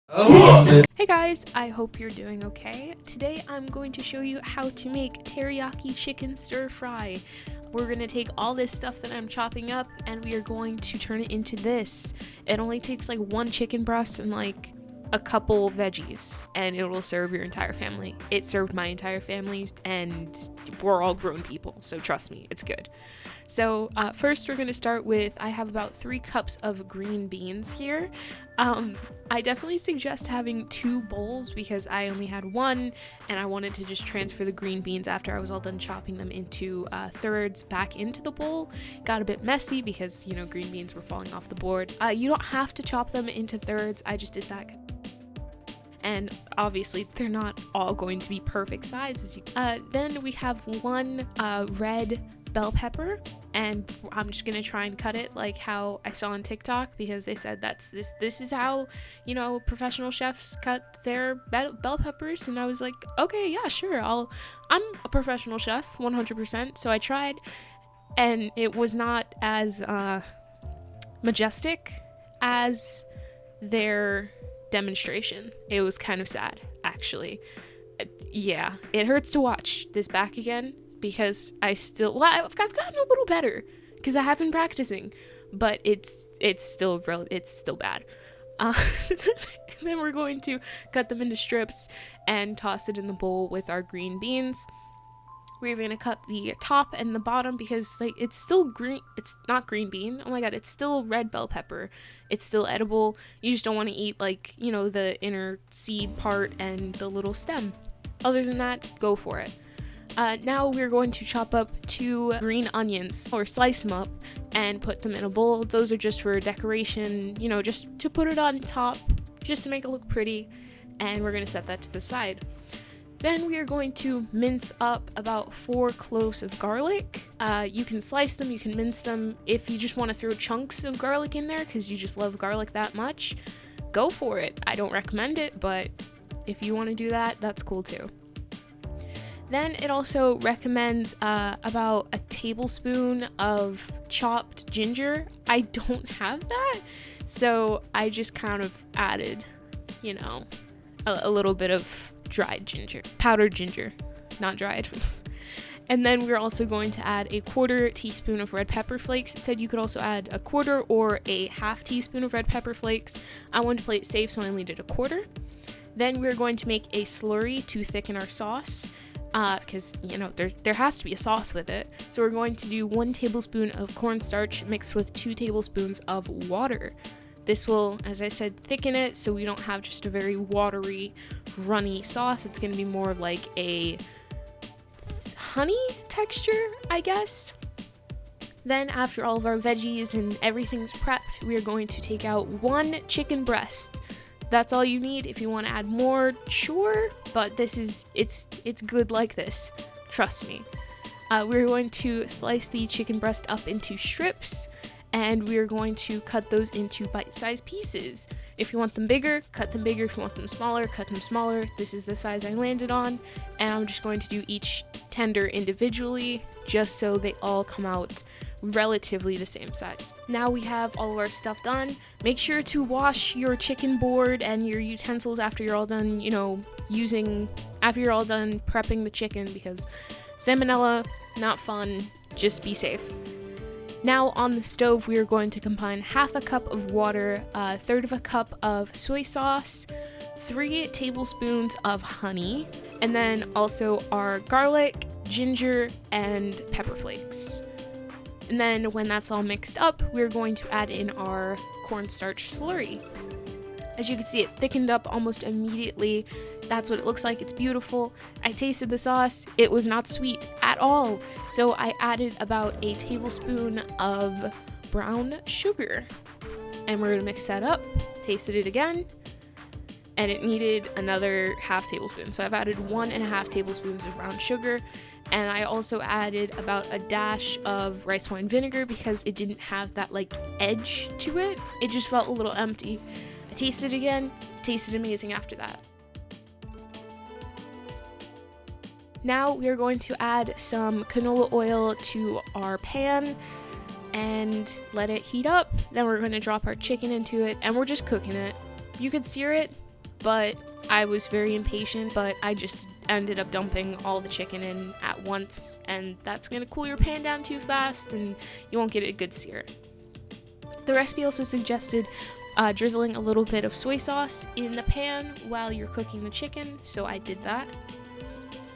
Hey guys, I hope you're doing okay. Today I'm going to show you how to make teriyaki chicken stir fry. We're going to take all this stuff that I'm chopping up and we are going to turn it into this. It only takes like one chicken breast and like a couple veggies and it will serve your entire family. It served my entire family and we're all grown people, so trust me, it's good. So first we're going to start with, I have about 3 cups of green beans here. I definitely suggest having 2 bowls because I only had one and I wanted to just transfer the green beans after I was all done chopping them into thirds back into the bowl. Got a bit messy because, you know, green beans were falling off the board. You don't have to chop them into thirds, I just did that. And obviously they're not all going to be perfect sizes. Then we have 1 red bell pepper, and I'm just gonna try and cut it like how I saw on TikTok because they said this is how, you know, professional chefs cut their bell peppers, and I was like, okay, yeah, sure, I'm a professional chef 100%. So I tried, and it was not as majestic as their demonstration. It was kind of sad, actually. Yeah, it hurts to watch this back again because I've gotten a little better because I have been practicing, but it's still bad. And then we're going to cut them into strips and toss it in the bowl with our green beans. We're going to cut the top and the bottom because like it's still green. It's not green bean. Oh my god, it's still red bell pepper. It's still edible. You just don't want to eat, like, you know, the inner seed part and the little stem. Other than that, go for it. Now we're going to chop up 2 green onions, or slice them up and put them in a bowl. Those are just for decoration, you know, just to put it on top, just to make it look pretty. And we're going to set that to the side. Then we are going to mince up about 4 cloves of garlic. You can slice them, you can mince them. If you just want to throw chunks of garlic in there because you just love garlic that much, go for it. I don't recommend it, but if you want to do that, that's cool too. Then it also recommends about a tablespoon of chopped ginger. I don't have that, so I just kind of added, you know, a little bit of dried ginger, powdered ginger, not dried. And then we're also going to add a 1/4 teaspoon of red pepper flakes. It said you could also add a 1/4 or a 1/2 teaspoon of red pepper flakes. I wanted to play it safe, so I only did a 1/4. Then we're going to make a slurry to thicken our sauce, because, you know, there has to be a sauce with it. So we're going to do 1 tablespoon of cornstarch mixed with 2 tablespoons of water. This will, as I said, thicken it so we don't have just a very watery, runny sauce. It's going to be more like a honey texture, I guess. Then after all of our veggies and everything's prepped, we are going to take out 1 chicken breast. That's all you need. If you want to add more, sure, but it's good like this. Trust me. We're going to slice the chicken breast up into strips, and we're going to cut those into bite-sized pieces. If you want them bigger, cut them bigger. If you want them smaller, cut them smaller. This is the size I landed on, and I'm just going to do each tender individually just so they all come out relatively the same size. Now we have all of our stuff done. Make sure to wash your chicken board and your utensils after you're all done, you know, after you're all done prepping the chicken, because salmonella, not fun, just be safe. Now on the stove, we are going to combine 1/2 cup of water, 1/3 cup of soy sauce, 3 tablespoons of honey, and then also our garlic, ginger, and pepper flakes. And then when that's all mixed up, we're going to add in our cornstarch slurry. As you can see, it thickened up almost immediately. That's what it looks like. It's beautiful. I tasted the sauce. It was not sweet at all. So I added about a tablespoon of brown sugar. And we're going to mix that up. Tasted it again. And it needed another 1/2 tablespoon. So I've added 1.5 tablespoons of brown sugar. And I also added about a dash of rice wine vinegar because it didn't have that like edge to it. It just felt a little empty. I tasted it again. Tasted amazing after that. Now we are going to add some canola oil to our pan and let it heat up. Then we're going to drop our chicken into it and we're just cooking it. You could sear it, but I was very impatient, but I just ended up dumping all the chicken in at once, and that's gonna cool your pan down too fast and you won't get a good sear. The recipe also suggested drizzling a little bit of soy sauce in the pan while you're cooking the chicken, so I did that.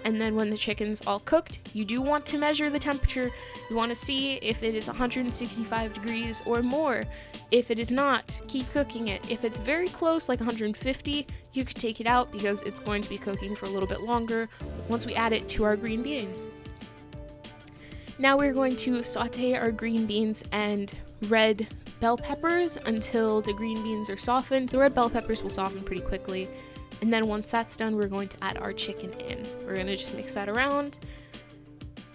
And then when the chicken's all cooked, you do want to measure the temperature. You want to see if it is 165 degrees or more. If it is not, keep cooking it. If it's very close, like 150, you could take it out because it's going to be cooking for a little bit longer once we add it to our green beans. Now we're going to saute our green beans and red bell peppers until the green beans are softened. The red bell peppers will soften pretty quickly. And then once that's done, we're going to add our chicken in. We're going to just mix that around.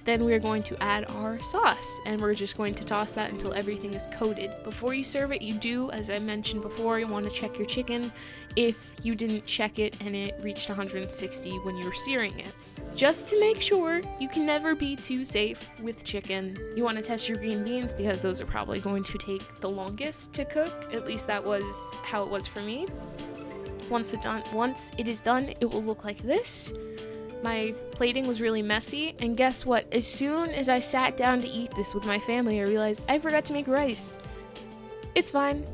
Then we're going to add our sauce, and we're just going to toss that until everything is coated. Before you serve it, you do, as I mentioned before, you want to check your chicken if you didn't check it and it reached 160 when you were searing it. Just to make sure. You can never be too safe with chicken. You want to test your green beans because those are probably going to take the longest to cook. At least that was how it was for me. Once it is done, it will look like this. My plating was really messy, and guess what? As soon as I sat down to eat this with my family, I realized I forgot to make rice. It's fine.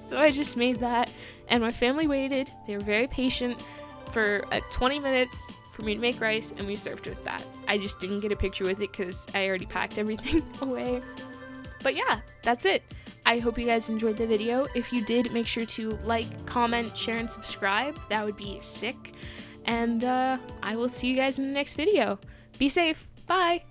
So I just made that, and my family waited. They were very patient for 20 minutes for me to make rice, and we served with that. I just didn't get a picture with it because I already packed everything away. But yeah, that's it. I hope you guys enjoyed the video. If you did, make sure to like, comment, share, and subscribe. That would be sick. And I will see you guys in the next video. Be safe. Bye.